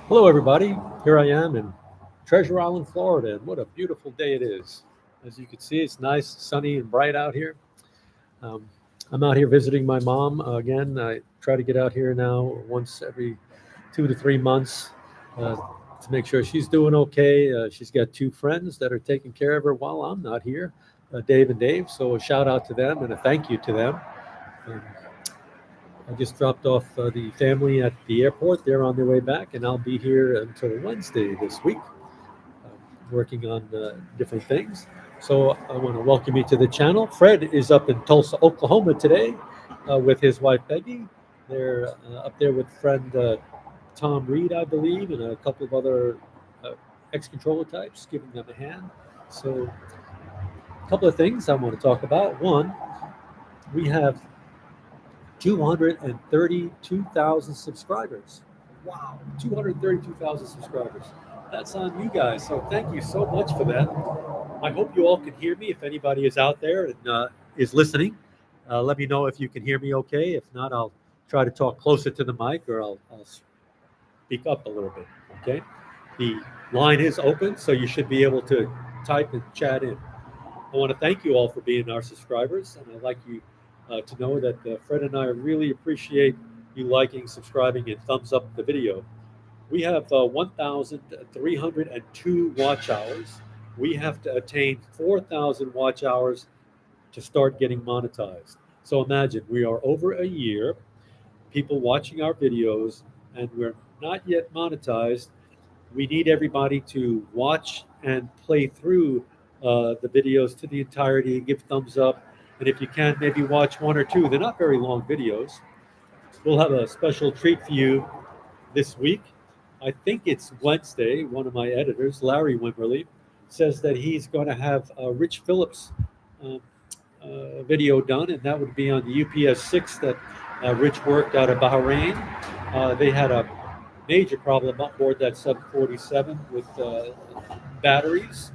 Hello, everybody. Here I am in Treasure Island, Florida, and what a beautiful day it is. As you can see, it's nice, sunny, and bright out here. Um, I'm out here visiting my mom again. I try to get out here now once every 2 to 3 months to make sure she's doing okay. She's got two friends that are taking care of her while I'm not here, Dave and Dave. So a shout out to them and a thank you to them. Um, I just dropped off the family at the airport. They're on their way back, and I'll be here until Wednesday this week, uh, working on different things. So I want to welcome you to the channel. Fred is up in Tulsa, Oklahoma today with his wife Peggy. They're up there with friend Tom Reed, I believe, and a couple of other uh, ex-controller types, giving them a hand. So a couple of things I want to talk about. One, we have 232,000 subscribers. Wow, 232,000 subscribers. That's on you guys. So thank you so much for that. I hope you all can hear me. If anybody is out there and is listening, let me know if you can hear me okay. If not, I'll try to talk closer to the mic or I'll speak up a little bit. Okay. The line is open, so you should be able to type and chat in. I want to thank you all for being our subscribers, and I'd like you to know that Fred and I really appreciate you liking, subscribing, and thumbs up the video. We have 1,302 watch hours. We have to attain 4,000 watch hours to start getting monetized. So imagine we are over a year, people watching our videos, and we're not yet monetized. We need everybody to watch and play through the videos to the entirety, give thumbs up, and if you can, maybe watch one or two. They're not very long videos. We'll have a special treat for you this week. I think it's Wednesday. One of my editors, Larry Wimberly, says that he's going to have Rich Phillips um, video done, and that would be on the UPS 6 that Rich worked out of Bahrain. They had a major problem up board that sub 47 with batteries.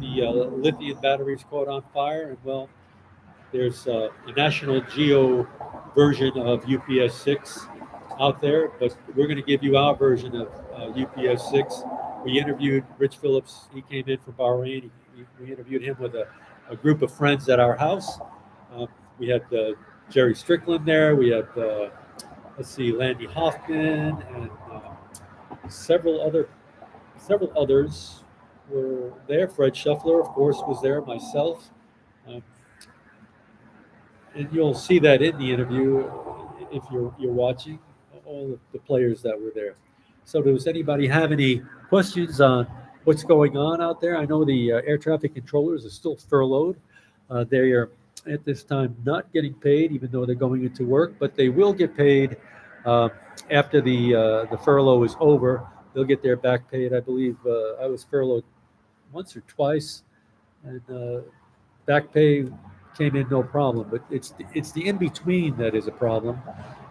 The lithium batteries caught on fire, and well, there's a National Geo version of UPS 6 out there, but we're going to give you our version of UPS 6. We interviewed Rich Phillips. He came in from Bahrain. We interviewed him with a group of friends at our house. We had Jerry Strickland there. We had, let's see, Landy Hoffman and several others were there. Fred Shuffler, of course, was there. Myself. Um, and you'll see that in the interview if you're watching all of the players that were there. So, does anybody have any questions on what's going on out there? I know the air traffic controllers are still furloughed. They are at this time not getting paid, even though they're going into work, but they will get paid uh, after the furlough is over. They'll get their back paid. I believe I was furloughed once or twice, and back pay came in no problem. But it's the in between that is a problem.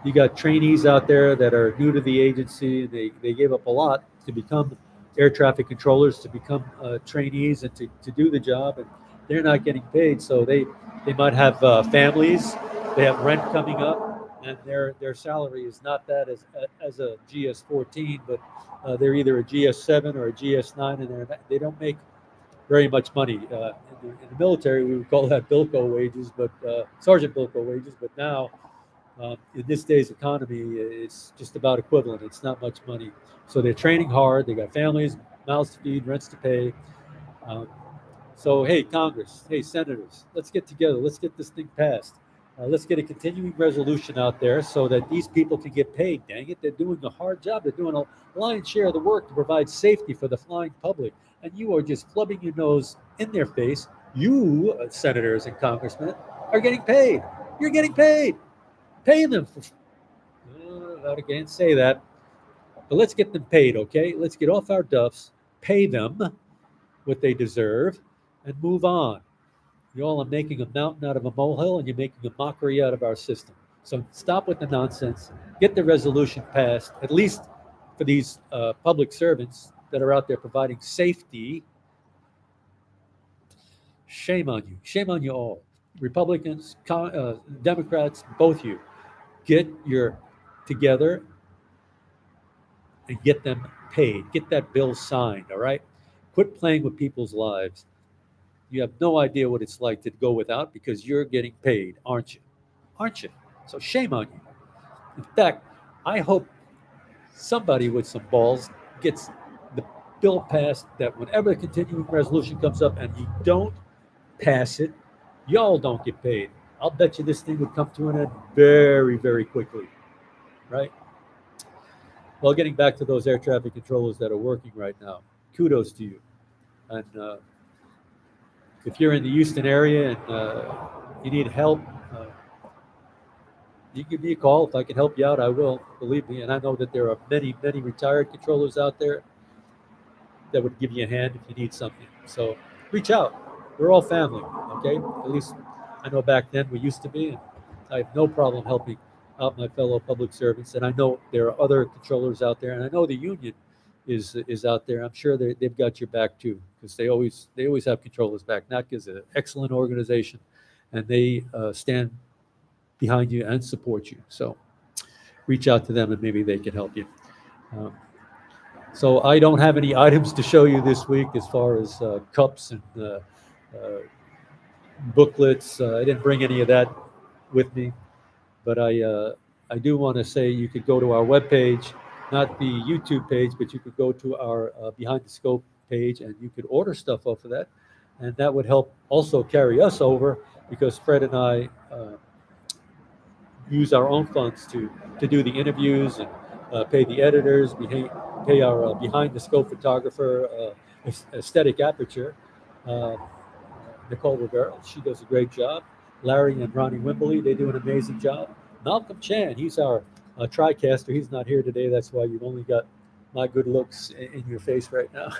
You got trainees out there that are new to the agency. They gave up a lot to become air traffic controllers, to become trainees, and to do the job, and they're not getting paid. So they might have families. They have rent coming up, and their salary is not that as a GS14, but they're either a GS7 or a GS9, and they don't make very much money. In the military, we would call that Bilko wages, but Sergeant Bilko wages. But now, in this day's economy, it's just about equivalent. It's not much money. So they're training hard. They got families, mouths to feed, rents to pay. Um, so hey, Congress, hey, senators, let's get together. Let's get this thing passed. Let's get a continuing resolution out there so that these people can get paid. Dang it, they're doing a hard job. They're doing a lion's share of the work to provide safety for the flying public. And you are just flubbing your nose in their face. You, senators and congressmen, are getting paid. You're getting paid. Pay them. I can't say that. But let's get them paid, okay? Let's get off our duffs, pay them what they deserve, and move on. You all are making a mountain out of a molehill, and you're making a mockery out of our system. So stop with the nonsense. Get the resolution passed, at least for these public servants that are out there providing safety. Shame on you. Shame on you all. Republicans, Democrats, both you. Get your together and get them paid. Get that bill signed, all right? Quit playing with people's lives. You have no idea what it's like to go without because you're getting paid, aren't you? Aren't you? So shame on you. In fact, I hope somebody with some balls gets the bill passed that whenever the continuing resolution comes up and you don't pass it, y'all don't get paid. I'll bet you this thing would come to an end very, very quickly, right? Well, getting back to those air traffic controllers that are working right now, kudos to you. And if you're in the Houston area and you need help, uh, you give me a call. If I can help you out, I will. Believe me. And I know that there are many, many retired controllers out there that would give you a hand if you need something. So reach out. We're all family, okay? At least I know back then we used to be, and I have no problem helping out my fellow public servants. And I know there are other controllers out there, and I know the union is out there. I'm sure they've got your back too, because they always have controllers back. NATCA is an excellent organization, and they stand behind you and support you. So reach out to them, and maybe they can help you. Um, so I don't have any items to show you this week as far as cups and booklets. I didn't bring any of that with me, but I do want to say you could go to our webpage, not the YouTube page, but you could go to our Behind the Scope page and you could order stuff off of that. And that would help also carry us over because Fred and I use our own funds to do the interviews and pay the editors, pay our Behind the Scope photographer, Aesthetic Aperture. Uh, Nicole Rivera, she does a great job. Larry and Ronnie Wimbley, they do an amazing job. Malcolm Chan, he's our TriCaster. He's not here today. That's why you've only got my good looks in your face right now.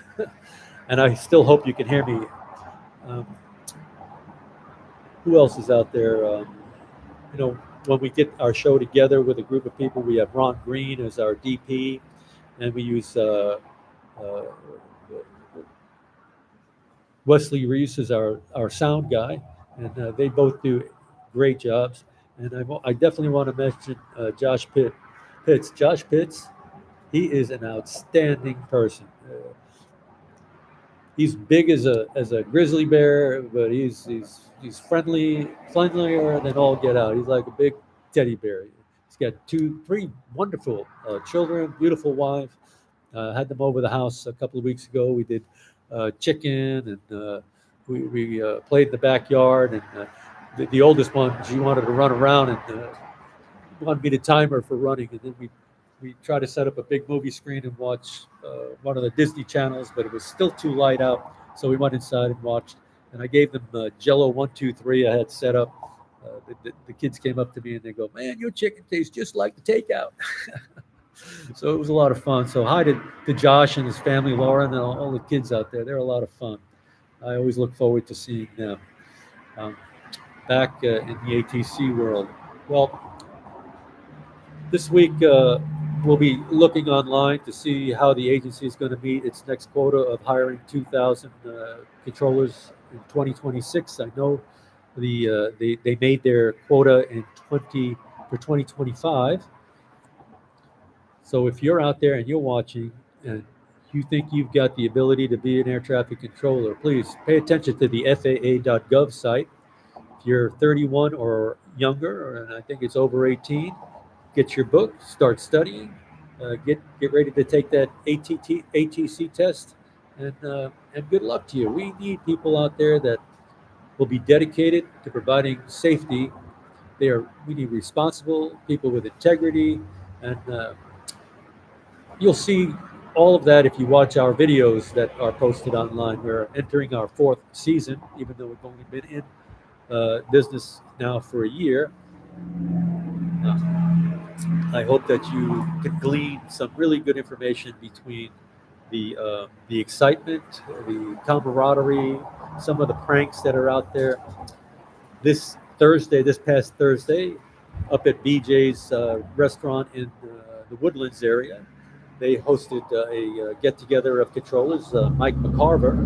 And I still hope you can hear me. Who else is out there? When we get our show together with a group of people, we have Ron Green as our DP, and we use Wesley Reese is our sound guy, and they both do great jobs. And I definitely want to mention Josh Pitts. Josh Pitts, he is an outstanding person. He's big as a grizzly bear, but he's friendlier than all get out. He's like a big teddy bear. He's got 3 wonderful children, beautiful wife. Had them over the house a couple of weeks ago. We did chicken, and we played in the backyard. And the oldest one, she wanted to run around and wanted me to time her for running. And then we tried to set up a big movie screen and watch one of the Disney channels, but it was still too light out. So we went inside and watched. And I gave them Jello 1, 2, 3 I had set up. The kids came up to me and they go, "Man, your chicken tastes just like the takeout." So it was a lot of fun. So hi to Josh and his family, Lauren, and all the kids out there. They're a lot of fun. I always look forward to seeing them back in the ATC world. Well, this week we'll be looking online to see how the agency is going to meet its next quota of hiring 2,000 controllers in 2026. I know they made their quota for 2025. So if you're out there and you're watching and you think you've got the ability to be an air traffic controller, please pay attention to the FAA.gov site. If you're 31 or younger, and I think it's over 18, get your book, start studying, get ready to take that ATC test, and good luck to you. We need people out there that will be dedicated to providing safety. We need responsible people with integrity, and you'll see all of that if you watch our videos that are posted online. We're entering our 4th season, even though we've only been in business now for a year. I hope that you can glean some really good information between the excitement, the camaraderie, some of the pranks that are out there. This past Thursday, up at BJ's restaurant in the Woodlands area, they hosted a get-together of controllers. Mike McCarver,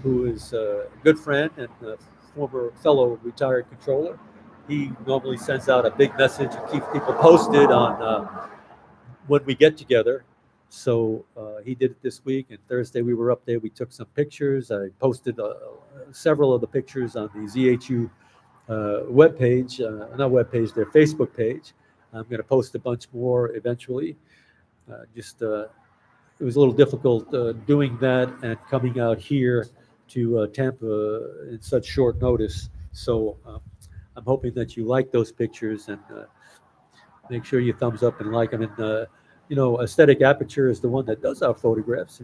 who is a good friend and a former fellow retired controller, he normally sends out a big message and keeps people posted on when we get together. So he did it this week, and Thursday we were up there. We took some pictures. I posted several of the pictures on the ZHU webpage, not webpage, their Facebook page. I'm going to post a bunch more eventually. Just it was a little difficult doing that and coming out here to Tampa in such short notice. So I'm hoping that you like those pictures and make sure you thumbs up and like them. And Aesthetic Aperture is the one that does our photographs.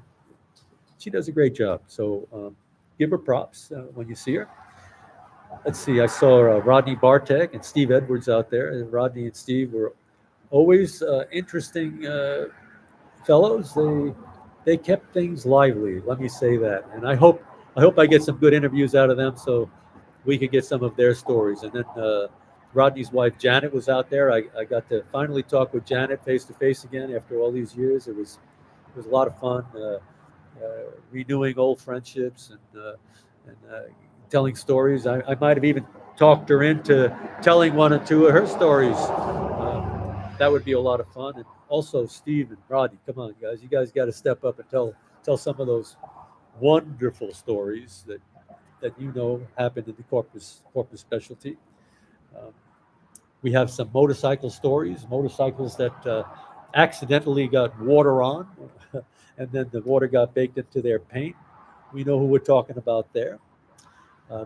She does a great job. So give her props when you see her. Let's see. I saw Rodney Bartek and Steve Edwards out there, and Rodney and Steve were always interesting fellows. They kept things lively. Let me say that, and I hope I get some good interviews out of them, so we could get some of their stories. And then Rodney's wife Janet was out there. I got to finally talk with Janet face to face again after all these years. It was a lot of fun, renewing old friendships and telling stories. I might have even talked her into telling one or two of her stories. That would be a lot of fun. And also, Steve and Rodney, come on, guys, you guys got to step up and tell some of those wonderful stories that happened in the corpus specialty. Um, we have some motorcycle stories, motorcycles that accidentally got water on, and then the water got baked into their paint. We know who we're talking about there.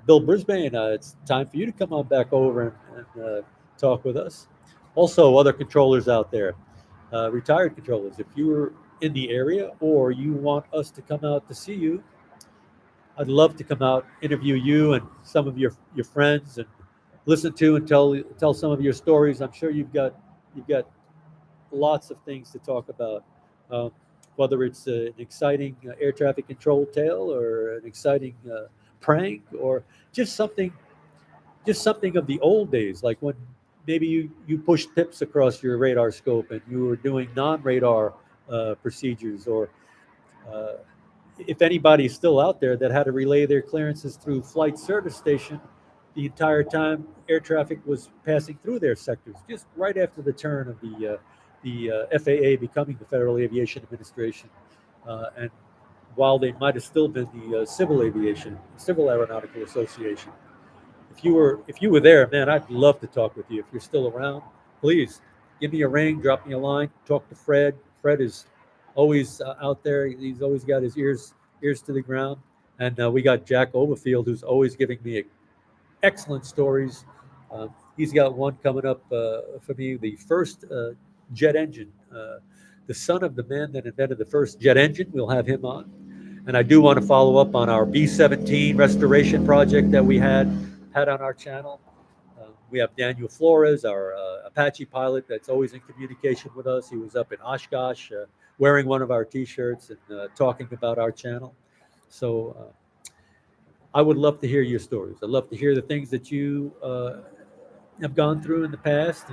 Bill Brisbane, it's time for you to come on back over and talk with us. Also, other controllers out there, retired controllers. If you're in the area or you want us to come out to see you, I'd love to come out, interview you and some of your friends, and listen to and tell some of your stories. I'm sure you've got lots of things to talk about, um, whether it's an exciting air traffic control tale or an exciting prank or just something of the old days, like when maybe you pushed pips across your radar scope and you were doing non-radar procedures, or uh, if anybody's still out there that had to relay their clearances through flight service station the entire time air traffic was passing through their sectors, just right after the turn of the FAA becoming the Federal Aviation Administration, and while they might have still been the Civil Aeronautical Association. If you were there, man, I'd love to talk with you. If you're still around, please give me a ring, drop me a line, talk to Fred. Fred is always out there. He's always got his ears to the ground. And we got Jack Overfield, who's always giving me excellent stories. He's got one coming up for me, the first jet engine, the son of the man that invented the first jet engine. We'll have him on. And I do want to follow up on our B-17 restoration project that we had on our channel. We have Daniel Flores, our Apache pilot, that's always in communication with us. He was up in Oshkosh wearing one of our T-shirts and talking about our channel. So I would love to hear your stories. I'd love to hear the things that you have gone through in the past.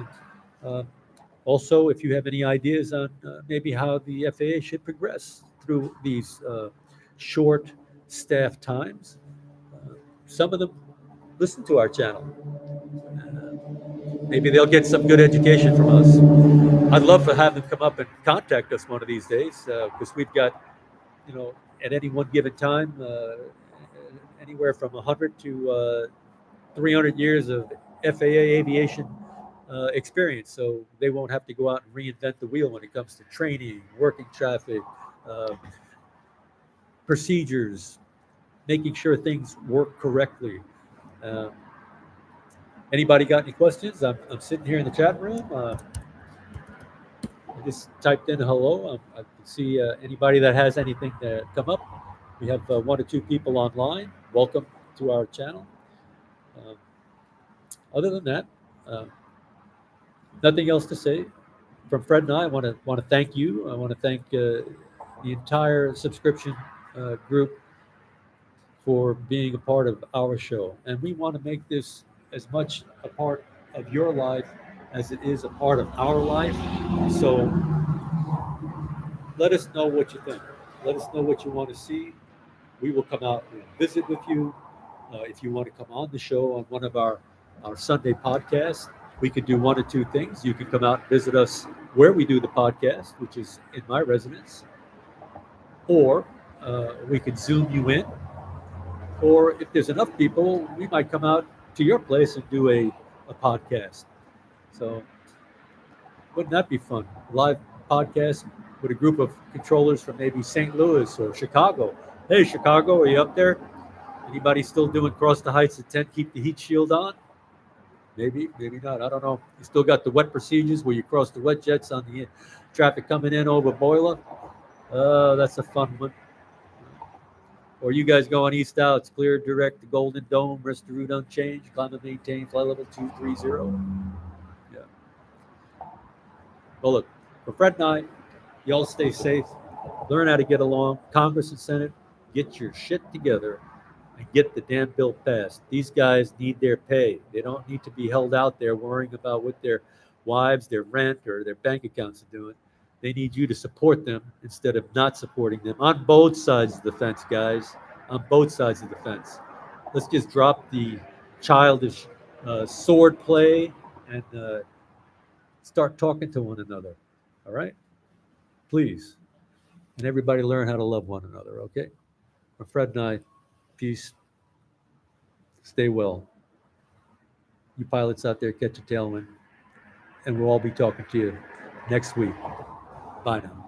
And also, if you have any ideas on maybe how the FAA should progress through these short staff times. Some of them listen to our channel. Maybe they'll get some good education from us. I'd love to have them come up and contact us one of these days, because we've got, at any one given time, anywhere from 100 to 300 years of FAA aviation experience. So they won't have to go out and reinvent the wheel when it comes to training, working traffic, procedures, making sure things work correctly. Anybody got any questions? I'm sitting here in the chat room. I just typed in hello. I can see anybody that has anything to come up. We have one or two people online. Welcome to our channel. Other than that, nothing else to say. From Fred and I want to thank you. I want to thank the entire subscription group for being a part of our show. And we want to make this as much a part of your life as it is a part of our life. So let us know what you think. Let us know what you want to see. We will come out and visit with you. If you want to come on the show on one of our Sunday podcasts, we could do one or two things. You can come out and visit us where we do the podcast, which is in my residence, or we could Zoom you in, or if there's enough people, we might come out to your place and do a podcast. So wouldn't that be fun? Live podcast with a group of controllers from maybe St. Louis or Chicago. Hey, Chicago, are you up there? Anybody still doing cross the heights at 10, keep the heat shield on? Maybe, maybe not. I don't know. You still got the wet procedures where you cross the wet jets on the traffic coming in over Boiler. That's a fun one. Or you guys going east out, it's clear direct to Golden Dome, rest of route unchanged, climb and maintain, flight level 230. Yeah. Well, look, for Fred and I, y'all stay safe, learn how to get along. Congress and Senate, get your shit together and get the damn bill passed. These guys need their pay. They don't need to be held out there worrying about what their wives, their rent, or their bank accounts are doing. They need you to support them instead of not supporting them on both sides of the fence, guys. On both sides of the fence. Let's just drop the childish sword play and start talking to one another. All right? Please. And everybody learn how to love one another, okay? For Fred and I, peace. Stay well. You pilots out there, catch a tailwind. And we'll all be talking to you next week. Bye now.